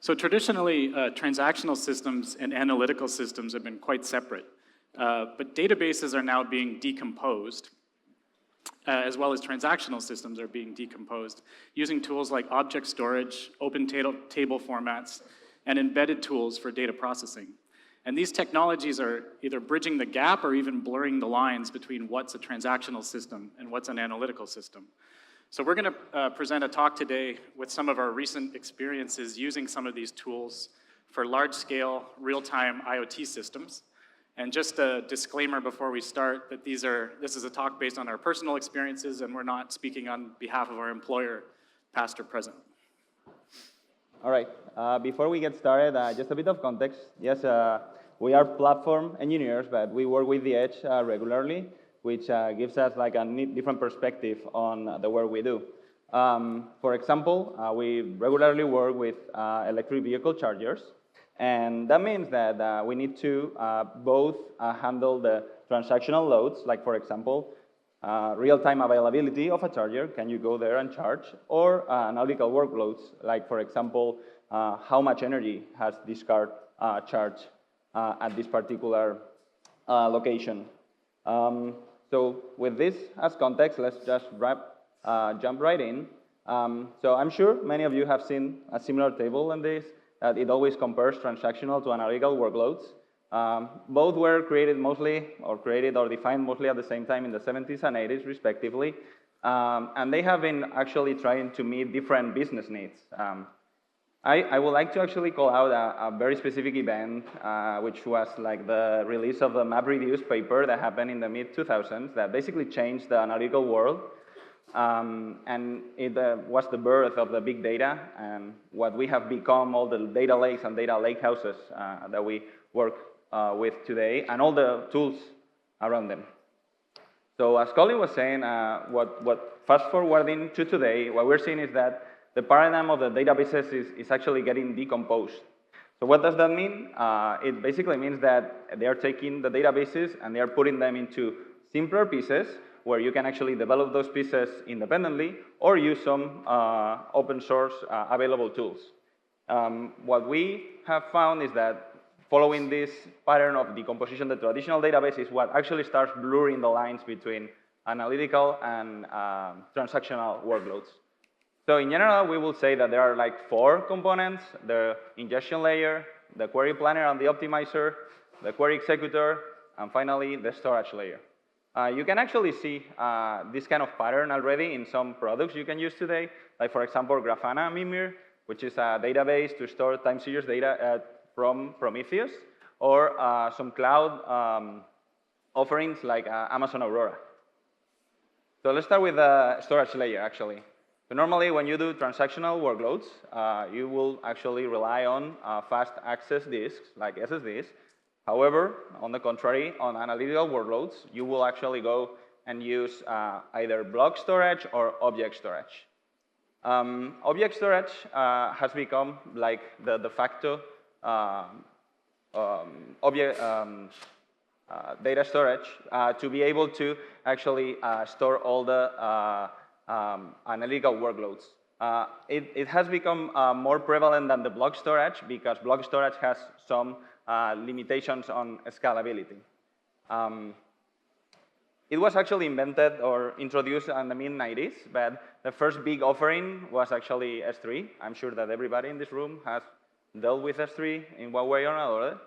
So traditionally, transactional systems and analytical systems have been quite separate. But databases are now being decomposed, as well as transactional systems are being decomposed, using tools like object storage, open table formats, and embedded tools for data processing. And these technologies are either bridging the gap or even blurring the lines between what's a transactional system and what's an analytical system. So we're going to present a talk today with some of our recent experiences using some of these tools for large-scale, real-time IoT systems. And just a disclaimer before we start that this is a talk based on our personal experiences, and we're not speaking on behalf of our employer, past or present. All right. Before we get started, just a bit of context. Yes, we are platform engineers, but we work with the edge regularly, which gives us like a different perspective on the work we do. For example, we regularly work with electric vehicle chargers, and that means that we need to both handle the transactional loads, like for example, real-time availability of a charger, can you go there and charge, or analytical workloads, like for example, how much energy has this car charged at this particular location. So with this as context, let's just jump right in. So I'm sure many of you have seen a similar table in this, that it always compares transactional to analytical workloads. Both were created or defined mostly at the same time in the 70s and 80s, respectively. And they have been actually trying to meet different business needs. I would like to actually call out a very specific event, which was like the release of the MapReduce paper that happened in the mid-2000s that basically changed the analytical world. And it was the birth of the big data and what we have become, all the data lakes and data lakehouses that we work with today, and all the tools around them. So as Colin was saying, what fast forwarding to today, what we're seeing is that the paradigm of the databases is actually getting decomposed. So what does that mean? It basically means that they are taking the databases and they are putting them into simpler pieces where you can actually develop those pieces independently or use some open source available tools. What we have found is that following this pattern of decomposition, the traditional database is what actually starts blurring the lines between analytical and transactional workloads. So in general, we will say that there are like 4 components: the ingestion layer, the query planner and the optimizer, the query executor, and finally the storage layer. You can actually see this kind of pattern already in some products you can use today, like for example, Grafana Mimir, which is a database to store time series data from Prometheus, or some cloud offerings like Amazon Aurora. So let's start with the storage layer, actually. So normally, when you do transactional workloads, you will actually rely on fast access disks, like SSDs. However, on the contrary, on analytical workloads, you will actually go and use either block storage or object storage. Object storage has become like the de facto data storage to be able to actually store all the analytical workloads. It has become more prevalent than the block storage because block storage has some limitations on scalability. It was actually invented or introduced in the mid-90s, but the first big offering was actually S3. I'm sure that everybody in this room has dealt with S3 in one way or another.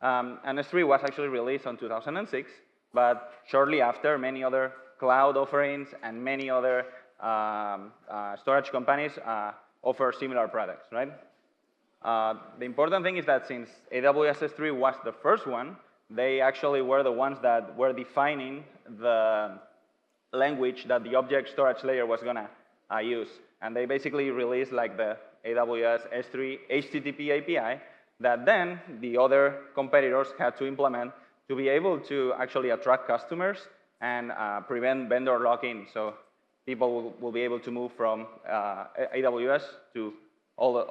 And S3 was actually released in 2006, but shortly after, many other cloud offerings and many other storage companies offer similar products, right? The important thing is that since AWS S3 was the first one, they actually were the ones that were defining the language that the object storage layer was gonna use. And they basically released like the AWS S3 HTTP API that then the other competitors had to implement to be able to actually attract customers and prevent vendor lock-in. So people will be able to move from AWS to all the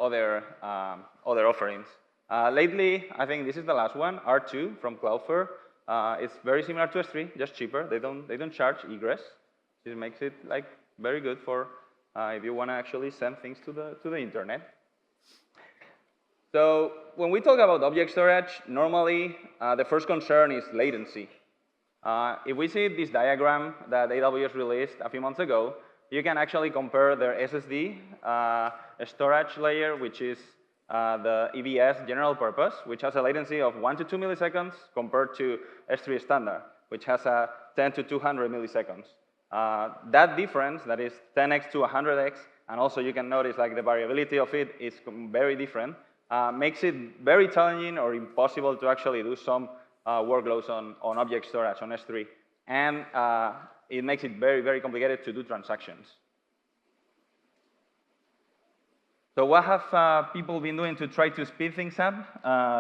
other offerings. Lately, I think this is the last one, R2 from Cloudflare. It's very similar to S3, just cheaper. They don't charge egress. It makes it like very good for if you want to actually send things to the internet. So when we talk about object storage, normally the first concern is latency. If we see this diagram that AWS released a few months ago, you can actually compare their SSD storage layer, which is the EBS general purpose, which has a latency of 1 to 2 milliseconds, compared to S3 standard, which has a 10 to 200 milliseconds. That difference, that is 10x to 100x, and also you can notice like the variability of it is very different, makes it very challenging or impossible to actually do some workloads on object storage on S3. And it makes it very, very complicated to do transactions. So what have people been doing to try to speed things up?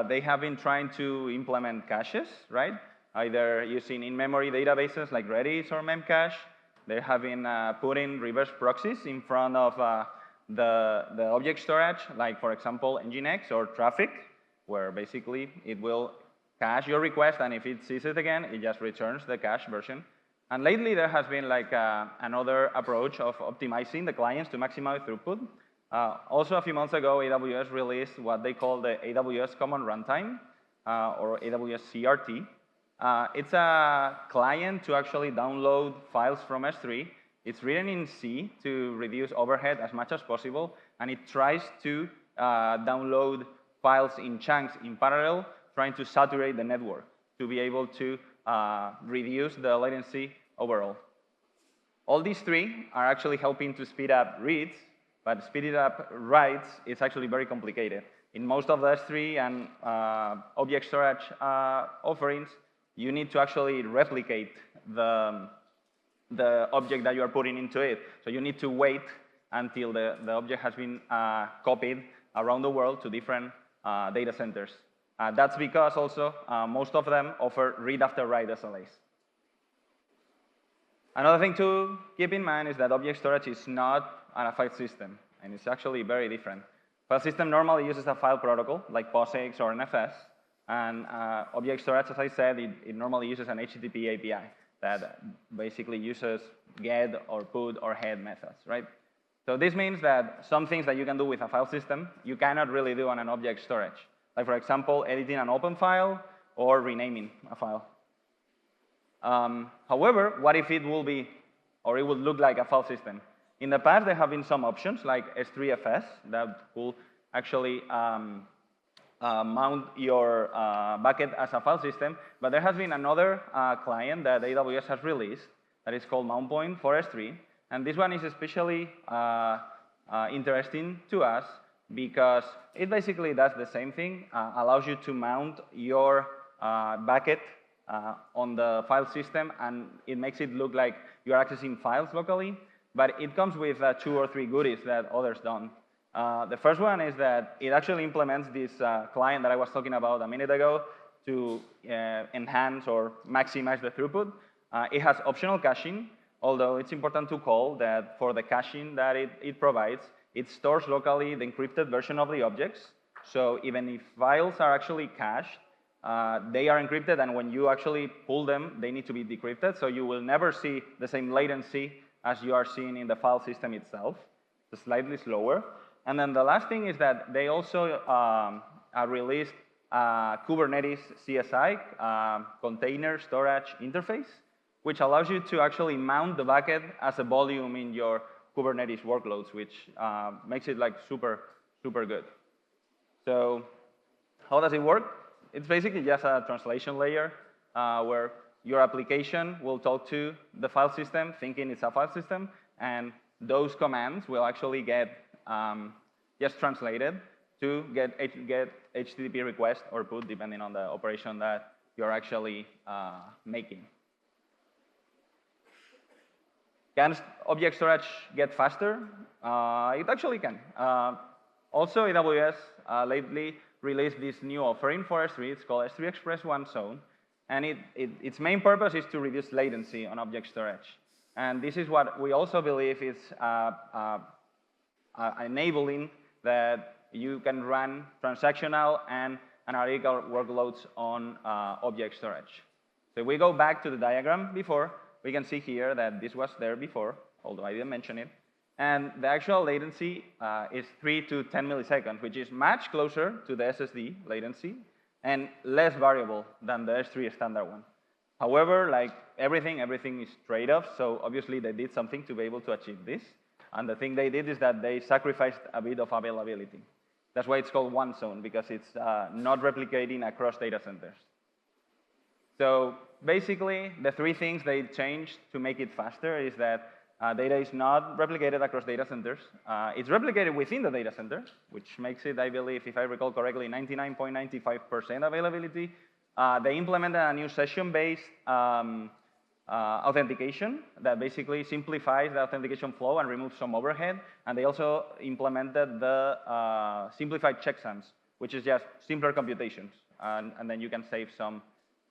They have been trying to implement caches, right? Either using in-memory databases like Redis or Memcache. They have been putting reverse proxies in front of the object storage, like, for example, Nginx or Traffic, where basically it will cache your request, and if it sees it again, it just returns the cache version. And lately, there has been like another approach of optimizing the clients to maximize throughput. Also, a few months ago, AWS released what they call the AWS Common Runtime, or AWS CRT. It's a client to actually download files from S3. It's written in C to reduce overhead as much as possible, and it tries to download files in chunks in parallel, trying to saturate the network to be able to reduce the latency overall. All these three are actually helping to speed up reads, but speeding up writes is actually very complicated. In most of the S3 and object storage offerings, you need to actually replicate the object that you are putting into it. So you need to wait until the object has been copied around the world to different data centers. That's because also most of them offer read after write SLAs. Another thing to keep in mind is that object storage is not a file system, and it's actually very different. File system normally uses a file protocol like POSIX or NFS, and object storage, as I said, it normally uses an HTTP API that basically uses get or put or head methods, right? So this means that some things that you can do with a file system, you cannot really do on an object storage. Like, for example, editing an open file or renaming a file. However, what if it will be, or it would look like a file system? In the past, there have been some options like S3FS that will actually mount your bucket as a file system, but there has been another client that AWS has released that is called MountPoint for S3, and this one is especially interesting to us because it basically does the same thing, allows you to mount your bucket on the file system, and it makes it look like you're accessing files locally, but it comes with 2 or 3 goodies that others don't. The first one is that it actually implements this client that I was talking about a minute ago to enhance or maximize the throughput. It has optional caching, although it's important to call that for the caching that it provides, it stores locally the encrypted version of the objects. So even if files are actually cached, they are encrypted, and when you actually pull them, they need to be decrypted. So you will never see the same latency as you are seeing in the file system itself. It's slightly slower. And then the last thing is that they also released Kubernetes CSI, container storage interface, which allows you to actually mount the bucket as a volume in your Kubernetes workloads, which makes it like super, super good. So how does it work? It's basically just a translation layer where your application will talk to the file system, thinking it's a file system, and those commands will actually get just translated to get HTTP request or put, depending on the operation that you're actually making. Can object storage get faster? It actually can. Also, AWS lately released this new offering for S3. It's called S3 Express One Zone. And its main purpose is to reduce latency on object storage. And this is what we also believe is enabling that you can run transactional and analytical workloads on object storage. So if we go back to the diagram before, we can see here that this was there before, although I didn't mention it. And the actual latency is 3 to 10 milliseconds, which is much closer to the SSD latency and less variable than the S3 standard one. However, like everything is trade-offs, so obviously they did something to be able to achieve this. And the thing they did is that they sacrificed a bit of availability. That's why it's called one zone, because it's not replicating across data centers. So basically, the three things they changed to make it faster is that data is not replicated across data centers. It's replicated within the data center, which makes it, I believe, if I recall correctly, 99.95% availability. They implemented a new session-based authentication that basically simplifies the authentication flow and removes some overhead. And they also implemented the simplified checksums, which is just simpler computations. And then you can save some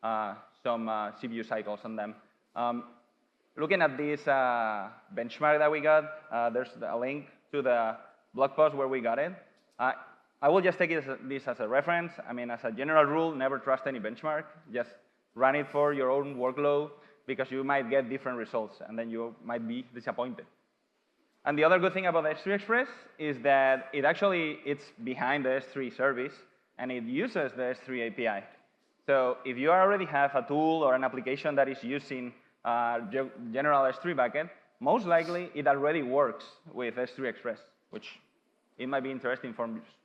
CPU cycles on them. Looking at this benchmark that we got, there's a link to the blog post where we got it. I will just take this as a reference. I mean, as a general rule, never trust any benchmark. Just run it for your own workload, because you might get different results, and then you might be disappointed. And the other good thing about S3 Express is that it's behind the S3 service, and it uses the S3 API. So if you already have a tool or an application that is using general S3 backend, most likely it already works with S3 Express, which it might be interesting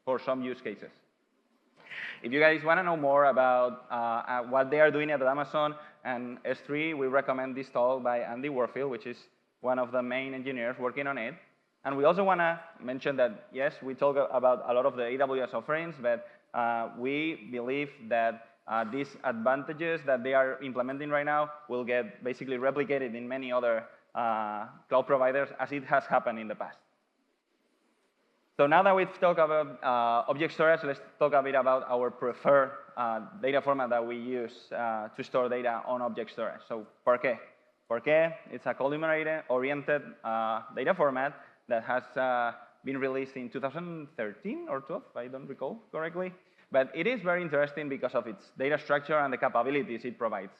for some use cases. If you guys want to know more about what they are doing at Amazon and S3, we recommend this talk by Andy Warfield, which is one of the main engineers working on it. And we also want to mention that, yes, we talk about a lot of the AWS offerings, but we believe that these advantages that they are implementing right now will get basically replicated in many other cloud providers, as it has happened in the past. So now that we've talked about object storage, let's talk a bit about our preferred data format that we use to store data on object storage. So Parquet. Parquet, it's a column-oriented data format that has been released in 2013 or 12, I don't recall correctly. But it is very interesting because of its data structure and the capabilities it provides.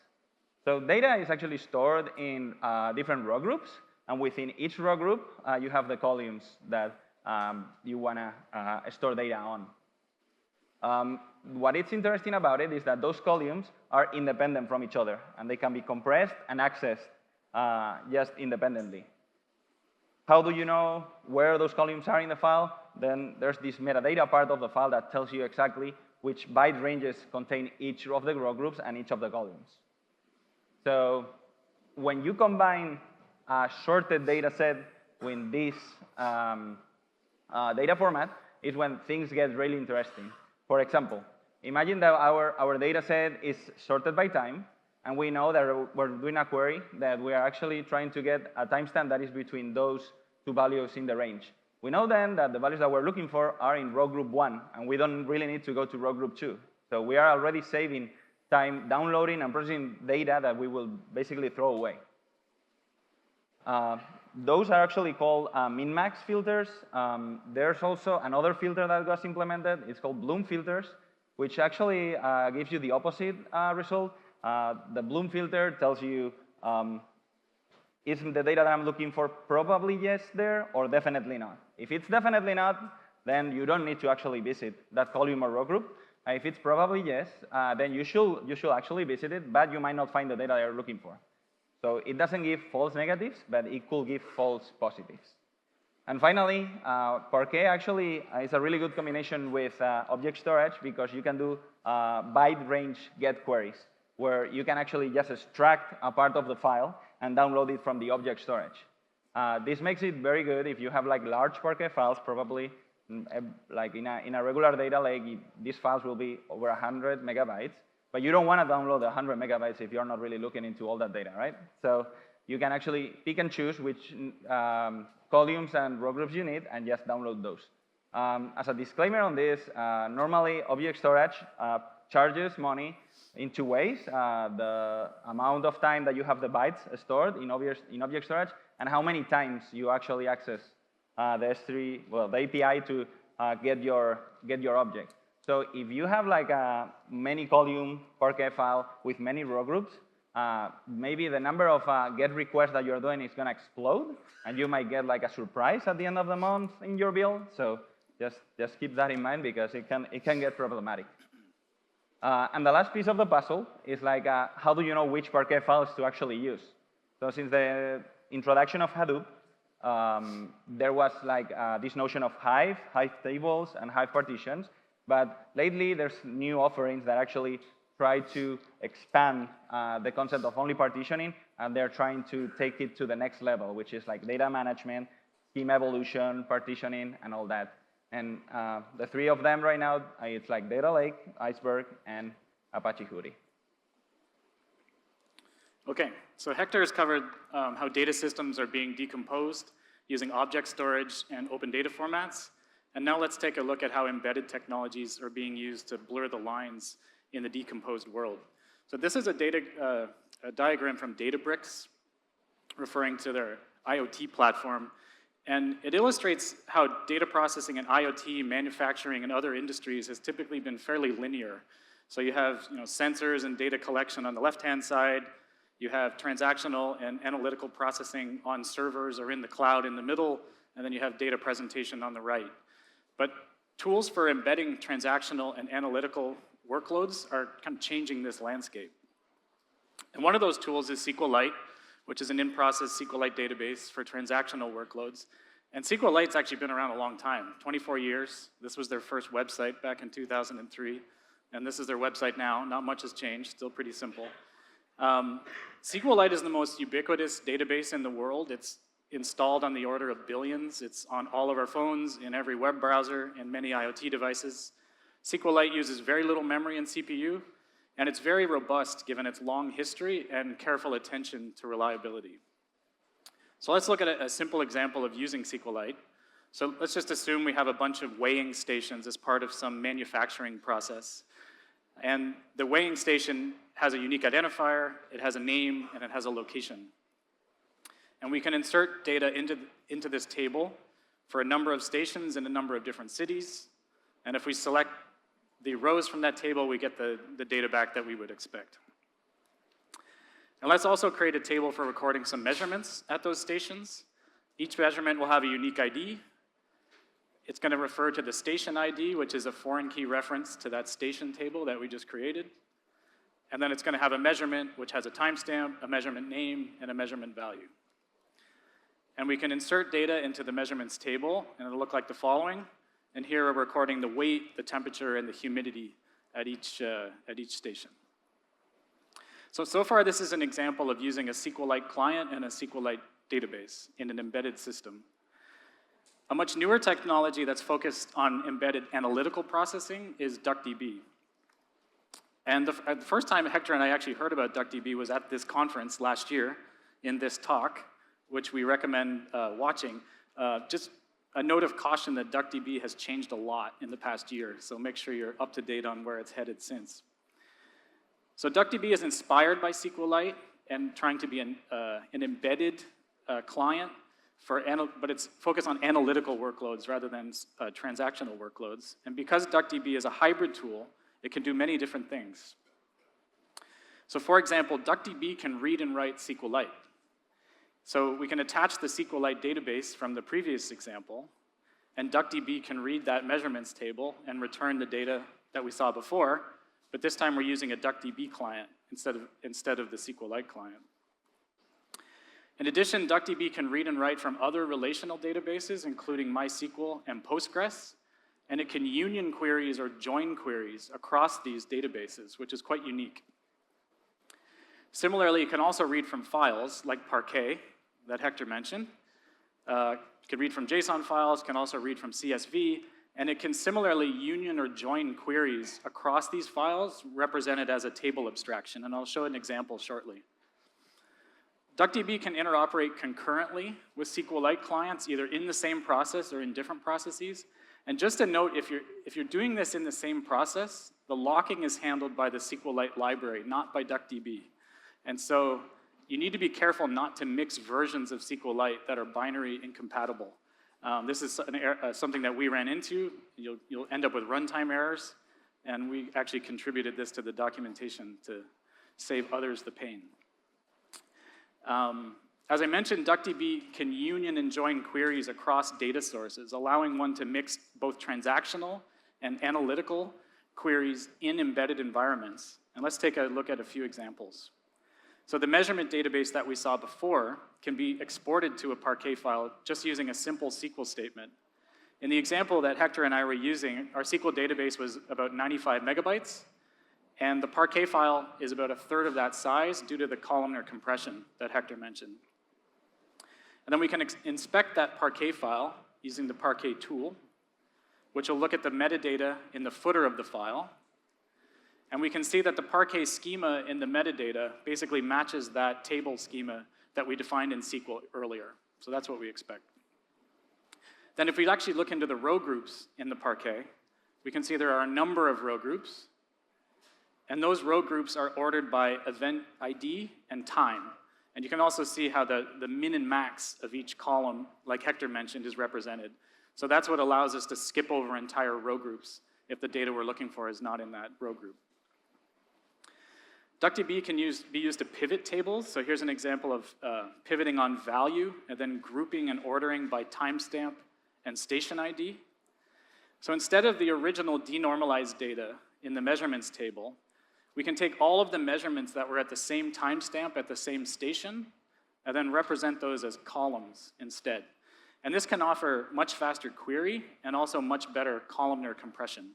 So data is actually stored in different row groups, and within each row group, you have the columns that you want to store data on. What is interesting about it is that those columns are independent from each other, and they can be compressed and accessed just independently. How do you know where those columns are in the file? Then there's this metadata part of the file that tells you exactly which byte ranges contain each of the row groups and each of the columns. So when you combine a sorted data set with this data format, is when things get really interesting. For example, imagine that our data set is sorted by time, and we know that we're doing a query that we are actually trying to get a timestamp that is between those two values in the range. We know then that the values that we're looking for are in row group 1, and we don't really need to go to row group 2. So we are already saving time downloading and processing data that we will basically throw away. Those are actually called min-max filters. There's also another filter that was implemented. It's called Bloom filters, which actually gives you the opposite result. The Bloom filter tells you, is the data that I'm looking for probably yes there or definitely not? If it's definitely not, then you don't need to actually visit that column or row group. If it's probably yes, then you should actually visit it, but you might not find the data you're looking for. So it doesn't give false negatives, but it could give false positives. And finally, Parquet actually is a really good combination with object storage, because you can do byte range get queries, where you can actually just extract a part of the file and download it from the object storage. This makes it very good if you have like large Parquet files, probably like in a regular data lake, these files will be over 100 megabytes. But you don't want to download 100 megabytes if you're not really looking into all that data, right? So you can actually pick and choose which columns and row groups you need and just download those. As a disclaimer on this, normally object storage charges money in two ways: the amount of time that you have the bytes stored in object storage, and how many times you actually access the S3, well, the API to get your object. So if you have like a many column Parquet file with many row groups, maybe the number of GET requests that you're doing is going to explode, and you might get like a surprise at the end of the month in your bill. So just keep that in mind, because it can get problematic. And the last piece of the puzzle is like, how do you know which Parquet files to actually use? So since the introduction of Hadoop, there was like this notion of Hive tables, and Hive partitions. But lately, there's new offerings that actually try to expand the concept of only partitioning, and they're trying to take it to the next level, which is like data management, schema evolution, partitioning, and all that. And the three of them right now, it's like Data Lake, Iceberg, and Apache Hudi. Okay, so Héctor has covered how data systems are being decomposed using object storage and open data formats. And now let's take a look at how embedded technologies are being used to blur the lines in the decomposed world. So this is a diagram from Databricks, referring to their IoT platform. And it illustrates how data processing in IoT, manufacturing, and other industries has typically been fairly linear. So you have sensors and data collection on the left-hand side. You have transactional and analytical processing on servers or in the cloud in the middle, and then you have data presentation on the right. But tools for embedding transactional and analytical workloads are kind of changing this landscape. And one of those tools is SQLite, which is an in-process SQLite database for transactional workloads. And SQLite's actually been around a long time, 24 years. This was their first website back in 2003. And this is their website now. Not much has changed, still pretty simple. SQLite is the most ubiquitous database in the world. It's installed on the order of billions. It's on all of our phones, in every web browser, and many IoT devices. SQLite uses very little memory and CPU, and it's very robust given its long history and careful attention to reliability. So let's look at a simple example of using SQLite. So let's just assume we have a bunch of weighing stations as part of some manufacturing process. And the weighing station has a unique identifier, it has a name, and it has a location. And we can insert data into this table for a number of stations in a number of different cities. And if we select the rows from that table, we get the data back that we would expect. And let's also create a table for recording some measurements at those stations. Each measurement will have a unique ID. It's going to refer to the station ID, which is a foreign key reference to that station table that we just created. And then it's going to have a measurement, which has a timestamp, a measurement name, and a measurement value. And we can insert data into the measurements table, and it'll look like the following. And here we're recording the weight, the temperature, and the humidity at each station. So far, this is an example of using a SQLite client and a SQLite database in an embedded system. A much newer technology that's focused on embedded analytical processing is DuckDB. And the first time Héctor and I actually heard about DuckDB was at this conference last year in this talk, which we recommend watching. Just a note of caution that DuckDB has changed a lot in the past year, so make sure you're up to date on where it's headed since. So DuckDB is inspired by SQLite and trying to be an embedded client, but it's focused on analytical workloads rather than transactional workloads. And because DuckDB is a hybrid tool, it can do many different things. So for example, DuckDB can read and write SQLite. So we can attach the SQLite database from the previous example, and DuckDB can read that measurements table and return the data that we saw before, but this time we're using a DuckDB client instead of the SQLite client. In addition, DuckDB can read and write from other relational databases, including MySQL and Postgres, and it can union queries or join queries across these databases, which is quite unique. Similarly, it can also read from files like Parquet that Héctor mentioned. It can read from JSON files, can also read from CSV, and it can similarly union or join queries across these files represented as a table abstraction, and I'll show an example shortly. DuckDB can interoperate concurrently with SQLite clients, either in the same process or in different processes. And just a note, if you're doing this in the same process, the locking is handled by the SQLite library, not by DuckDB. And so you need to be careful not to mix versions of SQLite that are binary incompatible. This is something that we ran into. You'll end up with runtime errors, and we actually contributed this to the documentation to save others the pain. As I mentioned, DuckDB can union and join queries across data sources, allowing one to mix both transactional and analytical queries in embedded environments. And let's take a look at a few examples. So the measurement database that we saw before can be exported to a Parquet file just using a simple SQL statement. In the example that Héctor and I were using, our SQL database was about 95 megabytes, and the Parquet file is about a third of that size due to the columnar compression that Héctor mentioned. And then we can inspect that Parquet file using the Parquet tool, which will look at the metadata in the footer of the file. And we can see that the Parquet schema in the metadata basically matches that table schema that we defined in SQL earlier. So that's what we expect. Then if we actually look into the row groups in the Parquet, we can see there are a number of row groups. And those row groups are ordered by event ID and time. And you can also see how the min and max of each column, like Héctor mentioned, is represented. So that's what allows us to skip over entire row groups if the data we're looking for is not in that row group. DuckDB can be used to pivot tables. So here's an example of pivoting on value and then grouping and ordering by timestamp and station ID. So instead of the original denormalized data in the measurements table, we can take all of the measurements that were at the same timestamp at the same station and then represent those as columns instead. And this can offer much faster query and also much better columnar compression.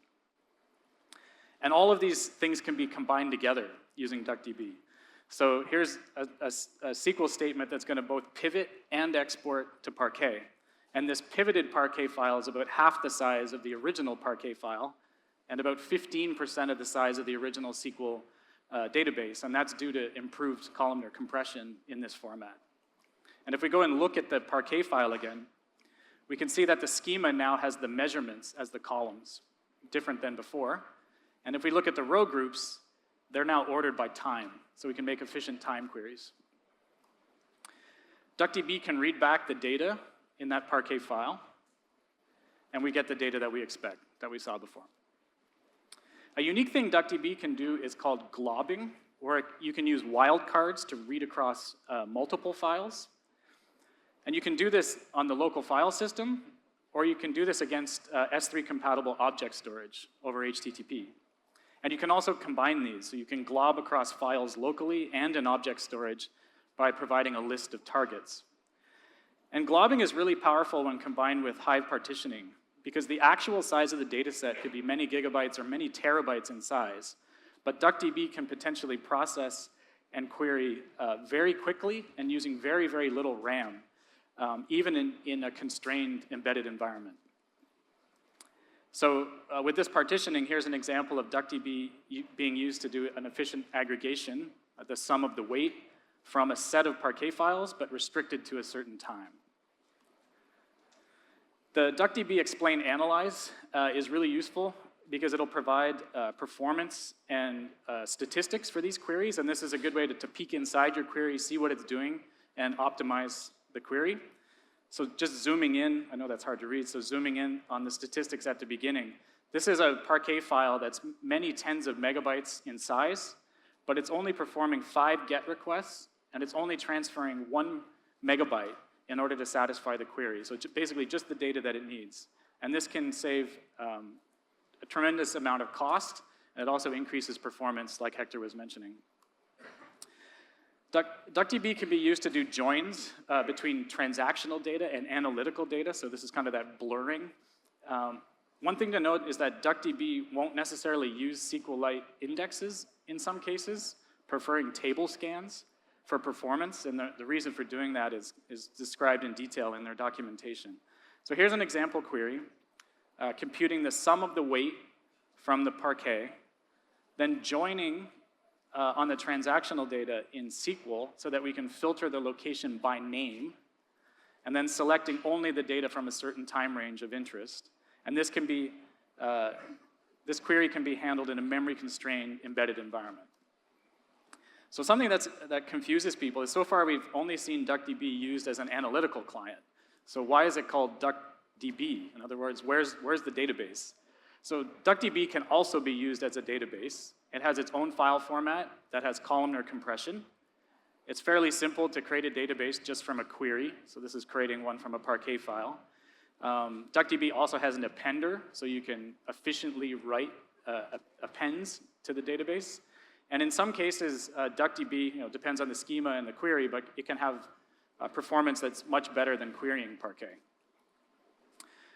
And all of these things can be combined together using DuckDB. So here's a SQL statement that's going to both pivot and export to Parquet. And this pivoted Parquet file is about half the size of the original Parquet file and about 15% of the size of the original SQL database. And that's due to improved columnar compression in this format. And if we go and look at the Parquet file again, we can see that the schema now has the measurements as the columns, different than before. And if we look at the row groups, they're now ordered by time, so we can make efficient time queries. DuckDB can read back the data in that Parquet file, and we get the data that we expect, that we saw before. A unique thing DuckDB can do is called globbing, or you can use wildcards to read across multiple files. And you can do this on the local file system, or you can do this against S3 compatible object storage over HTTP. And you can also combine these, so you can glob across files locally and in object storage by providing a list of targets. And globbing is really powerful when combined with Hive partitioning, because the actual size of the data set could be many gigabytes or many terabytes in size, but DuckDB can potentially process and query very quickly and using very, very little RAM, even in a constrained embedded environment. So with this partitioning, here's an example of DuckDB being used to do an efficient aggregation, the sum of the weight, from a set of Parquet files, but restricted to a certain time. The DuckDB explain analyze is really useful because it'll provide performance and statistics for these queries, and this is a good way to peek inside your query, see what it's doing, and optimize the query. So just zooming in, I know that's hard to read, so zooming in on the statistics at the beginning. This is a Parquet file that's many tens of megabytes in size, but it's only performing 5 GET requests, and it's only transferring 1 megabyte in order to satisfy the query. So basically just the data that it needs. And this can save a tremendous amount of cost, and it also increases performance, like Héctor was mentioning. DuckDB can be used to do joins between transactional data and analytical data, so this is kind of that blurring. One thing to note is that DuckDB won't necessarily use SQLite indexes in some cases, preferring table scans for performance, and the reason for doing that is described in detail in their documentation. So here's an example query, computing the sum of the weight from the Parquet, then joining on the transactional data in SQL so that we can filter the location by name, and then selecting only the data from a certain time range of interest. And this can be, this query can be handled in a memory-constrained embedded environment. So something that confuses people is so far we've only seen DuckDB used as an analytical client. So why is it called DuckDB? In other words, where's the database? So DuckDB can also be used as a database. It has its own file format that has columnar compression. It's fairly simple to create a database just from a query. So this is creating one from a Parquet file. DuckDB also has an appender, so you can efficiently write appends to the database. And in some cases, DuckDB depends on the schema and the query, but it can have performance that's much better than querying Parquet.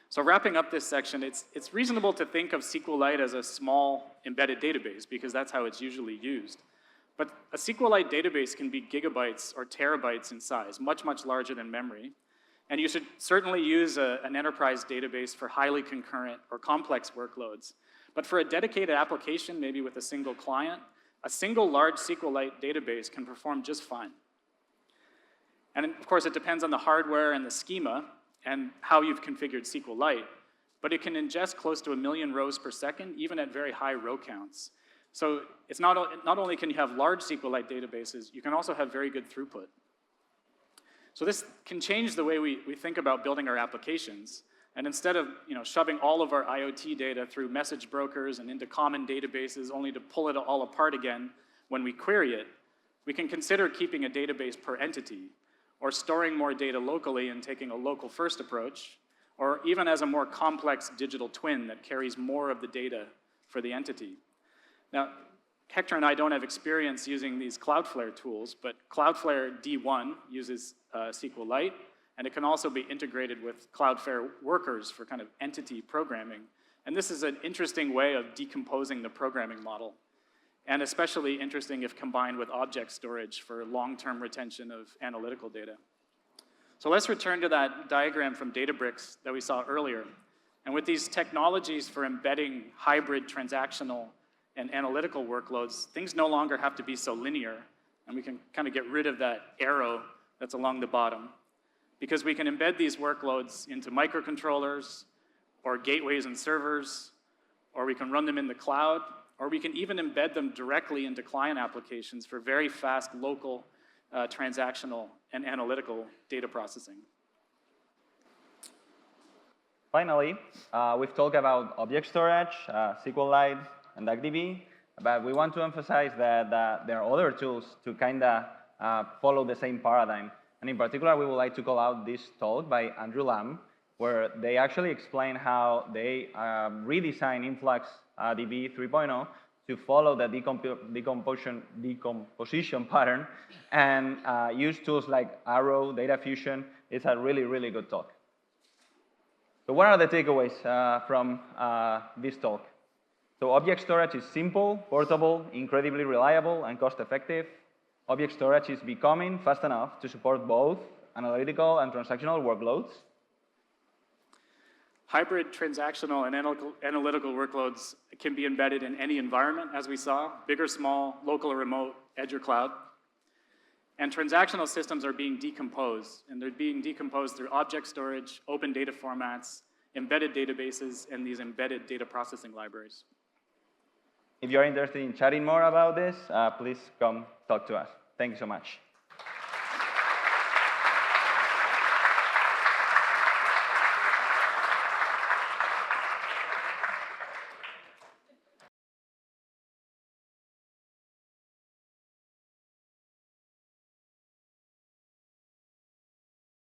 So wrapping up this section, it's reasonable to think of SQLite as a small embedded database because that's how it's usually used. But a SQLite database can be gigabytes or terabytes in size, much, much larger than memory. And you should certainly use an enterprise database for highly concurrent or complex workloads. But for a dedicated application, maybe with a single client, a single large SQLite database can perform just fine. And of course, it depends on the hardware and the schema and how you've configured SQLite, but it can ingest close to 1 million rows per second, even at very high row counts. So it's not only can you have large SQLite databases, you can also have very good throughput. So this can change the way we think about building our applications. And instead of shoving all of our IoT data through message brokers and into common databases only to pull it all apart again when we query it, we can consider keeping a database per entity, or storing more data locally and taking a local first approach, or even as a more complex digital twin that carries more of the data for the entity. Now, Héctor and I don't have experience using these Cloudflare tools, but Cloudflare D1 uses SQLite, and it can also be integrated with Cloudflare workers for kind of entity programming. And this is an interesting way of decomposing the programming model, and especially interesting if combined with object storage for long-term retention of analytical data. So let's return to that diagram from Databricks that we saw earlier. And with these technologies for embedding hybrid transactional and analytical workloads, things no longer have to be so linear, and we can kind of get rid of that arrow that's along the bottom, because we can embed these workloads into microcontrollers, or gateways and servers, or we can run them in the cloud, or we can even embed them directly into client applications for very fast local transactional and analytical data processing. Finally, we've talked about object storage, SQLite, and DuckDB, but we want to emphasize that there are other tools to kind of follow the same paradigm. And in particular, we would like to call out this talk by Andrew Lamb, where they actually explain how they redesigned Influx DB 3.0 to follow the decomposition pattern and use tools like Arrow, Data Fusion. It's a really, really good talk. So what are the takeaways from this talk? So object storage is simple, portable, incredibly reliable, and cost-effective. Object storage is becoming fast enough to support both analytical and transactional workloads. Hybrid transactional and analytical workloads can be embedded in any environment, as we saw, big or small, local or remote, edge or cloud. And transactional systems are being decomposed, and they're being decomposed through object storage, open data formats, embedded databases, and these embedded data processing libraries. If you're interested in chatting more about this, please come talk to us. Thank you so much.